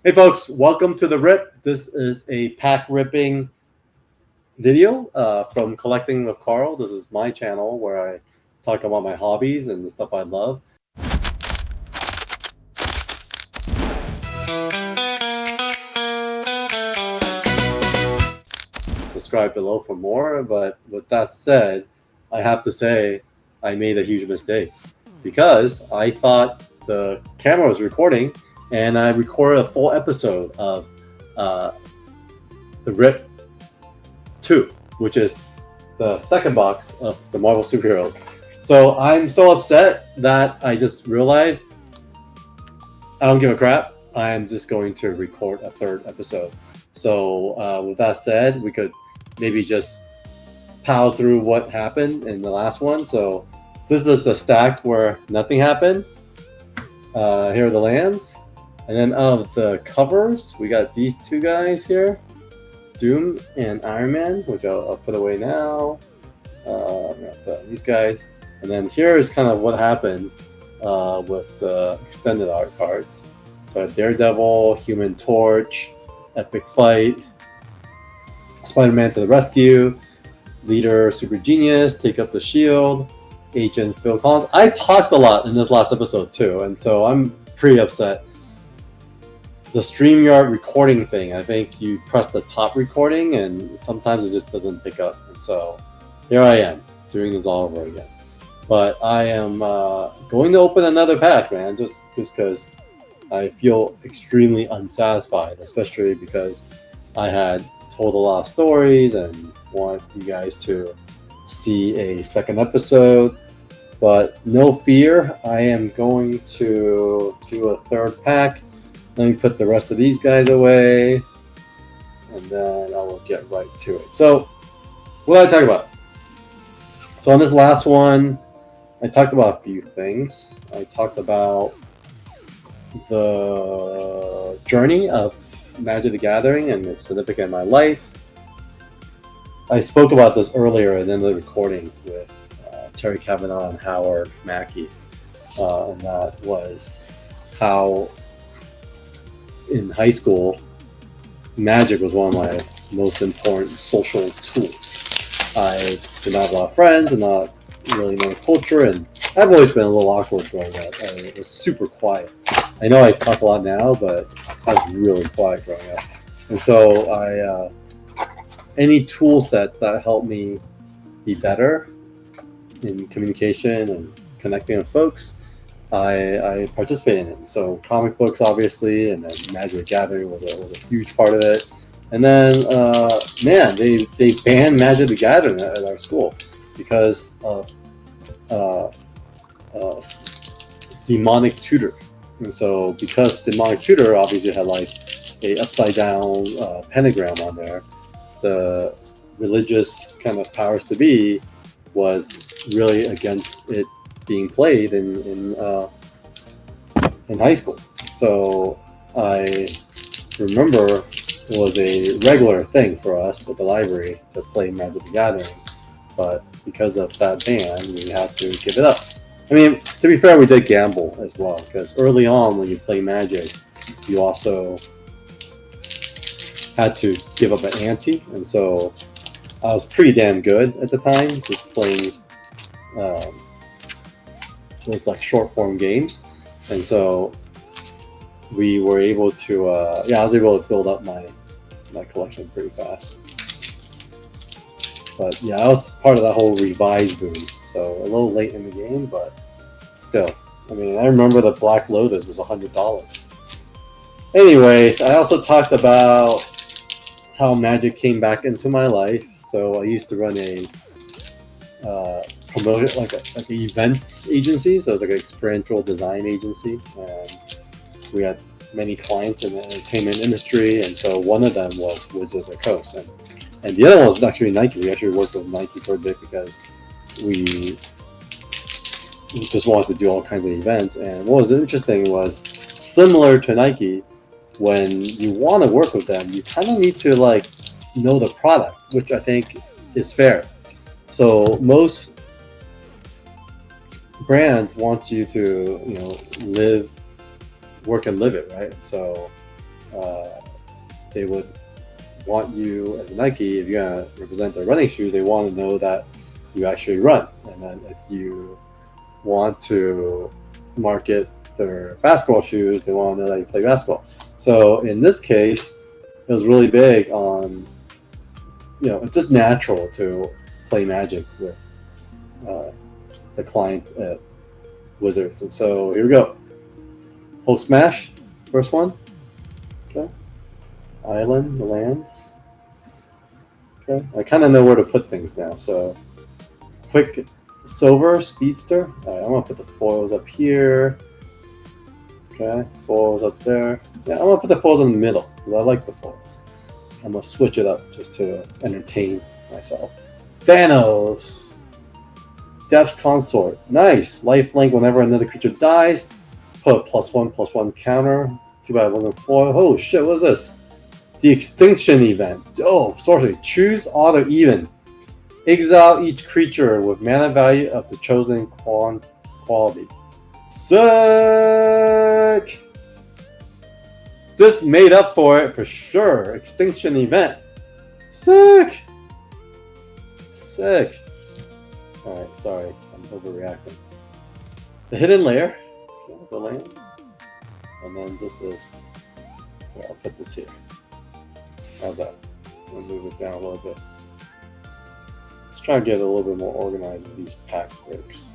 Hey folks, welcome to the Rip. This is a pack ripping video from Collecting with Carl. This is my channel where I talk about my hobbies and the stuff I love. Subscribe below for more, but with that said, I have to say I made a huge mistake because I thought the camera was recording and I recorded a full episode of uh, the Rip 2, which is the second box of the Marvel Super Heroes. So I'm so upset that I just realized I don't give a crap. I'm just going to record a third episode. So with that said, we could maybe just power through what happened in the last one. So this is the stack where nothing happened. Here are the lands. And then of the covers, we got these two guys here. Doom and Iron Man, which I'll put away now. I'm gonna put these guys, and then here is kind of what happened with the extended art cards. So Daredevil, Human Torch, Epic Fight, Spider-Man to the rescue, Leader Super Genius, Take up the Shield, Agent Phil Collins. I talked a lot in this last episode too, and so I'm pretty upset. The StreamYard recording thing, I think you press the top recording and sometimes it just doesn't pick up. And so here I am doing this all over again. But I am going to open another pack, man, just because I feel extremely unsatisfied, especially because I had told a lot of stories and want you guys to see a second episode. But no fear, I am going to do a third pack. Let me put the rest of these guys away, and then I will get right to it. So, what did I talk about? So on this last one, I talked about a few things. I talked about the journey of Magic the Gathering and its significance in my life. I spoke about this earlier in the recording with Terry Kavanaugh and Howard Mackey, and that was how in high school, Magic was one of my most important social tools. I did not have a lot of friends and not really know the culture, and I've always been a little awkward growing up. I was super quiet. I know I talk a lot now, but I was really quiet growing up. And so any tool sets that help me be better in communication and connecting with folks, I participated in it. So comic books, obviously, and then Magic the Gathering was a huge part of it. And then, man, they banned Magic the Gathering at our school because of demonic tutor. And so because demonic tutor obviously had like a upside down pentagram on there, the religious kind of powers to be was really against it being played in high school. So I remember it was a regular thing for us at the library to play Magic the Gathering, but because of that ban, we had to give it up. I mean, to be fair, we did gamble as well, because early on when you play Magic, you also had to give up an ante, and so I was pretty damn good at the time, just playing those like short form games, and so we were able to I was able to build up my collection pretty fast. But yeah, I was part of that whole revise boom, so a little late in the game, but still. I mean, I remember the Black Lotus was $100. Anyways, I also talked about how Magic came back into my life. So I used to run a promotion, like an events agency, so it's like an experiential design agency, and we had many clients in the entertainment industry, and so one of them was Wizards of the Coast, and the other one was actually Nike. We actually worked with Nike for a bit because we just wanted to do all kinds of events. And what was interesting was, similar to Nike, when you want to work with them, you kind of need to like know the product, which I think is fair. So most brands want you to, work and live it, right? So they would want you as a Nike, if you're gonna represent their running shoes, they want to know that you actually run. And then if you want to market their basketball shoes, they want to know that you play basketball. So in this case, it was really big on, it's just natural to play Magic with the client at Wizards. And so here we go. Hulk Smash, first one. Okay. Island, the lands. Okay. I kind of know where to put things now. So quick Silver, Speedster. All right, I'm going to put the foils up here. Okay, foils up there. Yeah, I'm going to put the foils in the middle because I like the foils. I'm going to switch it up just to entertain myself. Thanos. Death's Consort. Nice. Lifelink whenever another creature dies. Put +1/+1 counter. Too bad I wasn't foil. Oh shit, what is this? The Extinction event. Oh, sorcery. Choose odd or even. Exile each creature with mana value of the chosen quality. Sick! This made up for it for sure. Extinction event. Sick! Sick. Alright, sorry. I'm overreacting. The Hidden Lair. The land. And then this is... Here, I'll put this here. How's that? I'll move it down a little bit. Let's try to get a little bit more organized with these pack breaks.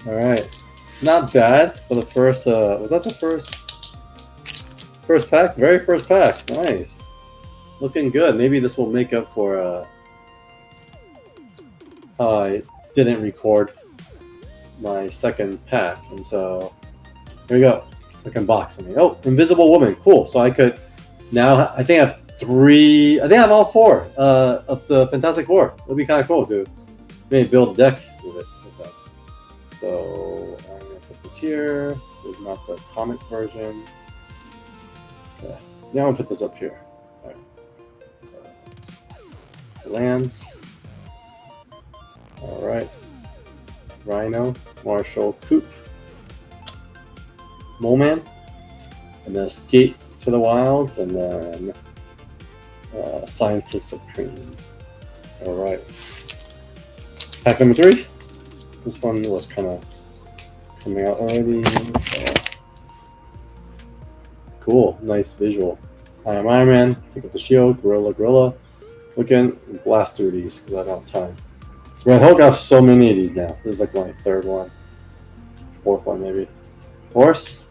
Alright. Not bad for the first... was that the first pack? Very first pack. Nice. Looking good. Maybe this will make up for... I didn't record my second pack, and so here we go. Second box. Oh, Invisible Woman, cool. So I could now. I think I have 3. I think I have all 4 of the Fantastic Four. It'll be kind of cool to maybe build a deck with it. With that. So I'm gonna put this here. There's not the comic version. Okay. Now I'm gonna put this up here. All right. So, lands. All right. Rhino, Marshall, Coop, Moleman, and then Escape to the Wilds, and then Scientist Supreme. Alright. Pack number 3. This one was kind of coming out already. So. Cool, nice visual. I am Iron Man, pick up the shield, Gorilla. Looking, blast through these because I don't have time. Red Hulk, I have so many of these now. This is like my 3rd one. 4th one, maybe. Horse.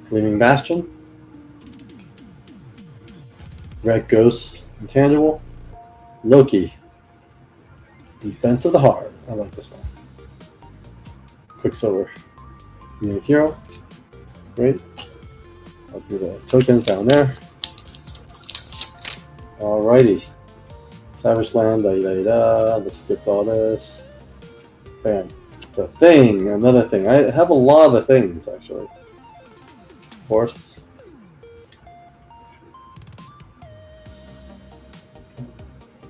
Gleaming Bastion. Red Ghost, Intangible. Loki. Defense of the Heart. I like this one. Quicksilver. Comedic Hero. Great. I'll do the tokens down there. Alrighty. Savage Land, let's skip all this. Bam. The Thing, another thing. I have a lot of the things, actually. Horse.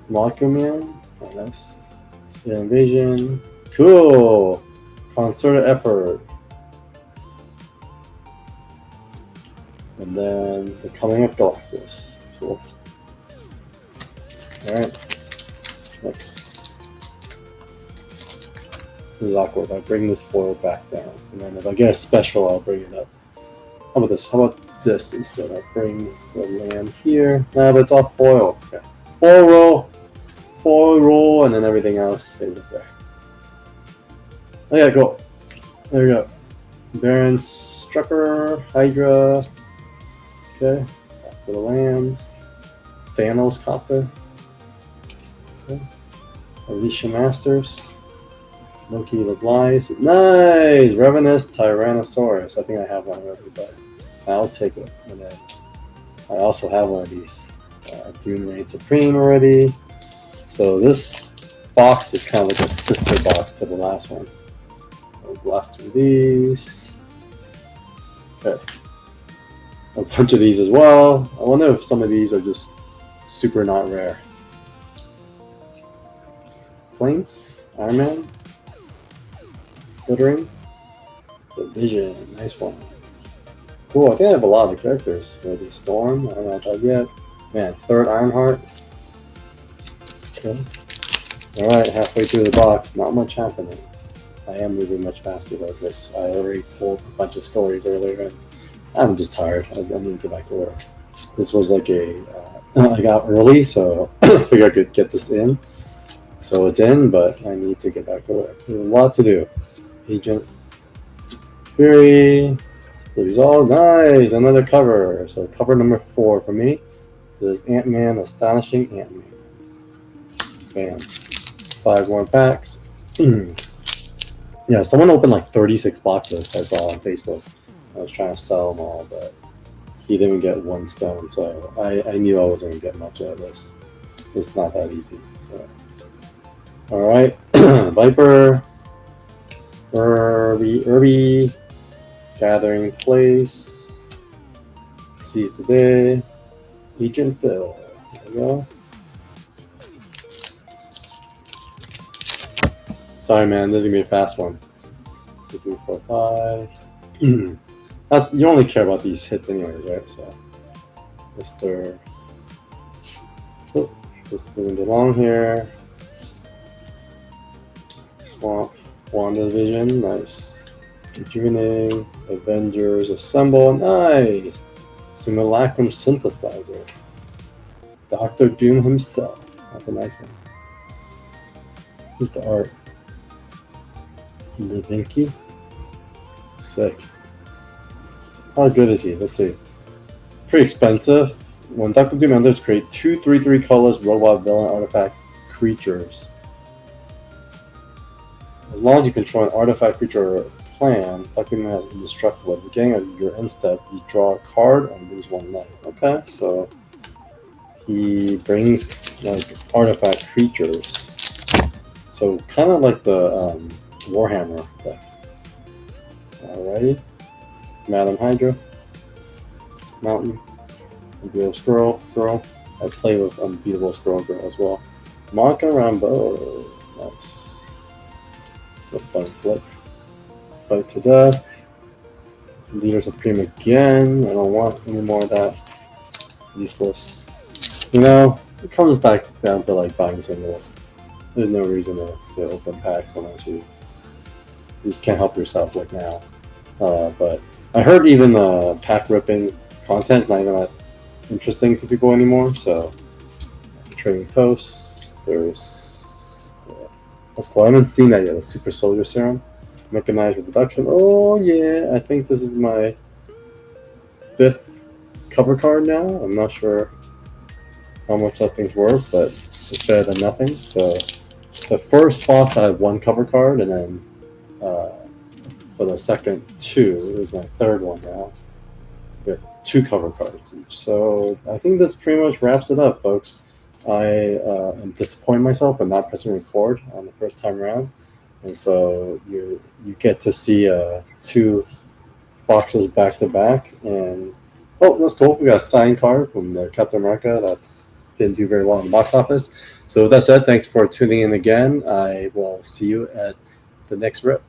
Molecule Man, oh, nice. The Invasion, cool. Concerted Effort. And then the Coming of Galactus, cool. Alright, next. This is awkward. I bring this foil back down, and then if I get a special, I'll bring it up. How about this? How about this instead? I'll bring the land here. No, but it's all foil. Okay. Foil roll, and then everything else stays up there. Oh yeah, go. There we go. Baron Strucker, Hydra. Okay. Back to the lands. Thanos Copter. Okay. Alicia Masters. Loki the Lies. Nice! Ravenous Tyrannosaurus. I think I have one already, but I'll take it. And then I also have one of these. Dune Reign Supreme already. So this box is kind of like a sister box to the last one. I'll blast through these. Okay. A bunch of these as well. I wonder if some of these are just super not rare. Planes. Iron Man. Glittering. The Vision, nice one. Cool, I think I have a lot of the characters. Maybe Storm, I don't know that yet. Man, third Ironheart. Okay. Alright, halfway through the box, not much happening. I am moving much faster though, because I already told a bunch of stories earlier and I'm just tired. I need to get back to work. This was like I got early, so I figured I could get this in. So it's in, but I need to get back to work. There's a lot to do. Agent Fury. Studies all nice. Another cover. So cover number 4 for me. This is Ant-Man, Astonishing Ant-Man. Bam. 5 more packs. Yeah, someone opened like 36 boxes I saw on Facebook. I was trying to sell them all, but he didn't get 1 stone, so I knew I wasn't going to get much out of this. It's not that easy. So, alright. Viper. Irby. Gathering Place. Seize the Day. Agent Phil. There we go. Sorry, man. This is going to be a fast one. 2, 3, 4, 5. You only care about these hits anyways, right? So, Mr. Oh, just doing the long here. Swamp. WandaVision. Nice. Rejuvenate. Avengers Assemble. Nice. Simulacrum Synthesizer. Dr. Doom himself. That's a nice one. Who's the art? Levinky. Sick. How good is he? Let's see. Pretty expensive. When Dr. Doom enters, create 2 3/3 colors robot villain artifact creatures. As long as you control an artifact creature or clan, Dr. Doom has indestructible. At the beginning of your end step, you draw a card and lose 1 life. Okay, so he brings like artifact creatures. So kind of like the Warhammer deck. Alrighty. Madam Hydra. Mountain. Unbeatable Squirrel Girl. I play with Unbeatable Squirrel Girl as well. Monica Rambeau. Nice. A fun flip. Fight to death. Leader Supreme again. I don't want any more of that. Useless. You know, it comes back down to like buying singles. There's no reason to open packs unless you just can't help yourself like now. But I heard even pack ripping content is not even that interesting to people anymore. So trading posts, there's that's cool. I haven't seen that yet. The Super Soldier Serum, mechanized reproduction. Oh yeah, I think this is my 5th cover card now. I'm not sure how much that thing's worth, but it's better than nothing. So the first box I had 1 cover card, and then for the second 2, it was my 3rd one now. We have 2 cover cards each. So I think this pretty much wraps it up, folks. I am disappointed myself for not pressing record on the first time around, and so you get to see 2 boxes back to back. And oh, that's cool. We got a signed card from the Captain America that didn't do very well in the box office. So with that said, thanks for tuning in again. I will see you at the next rip.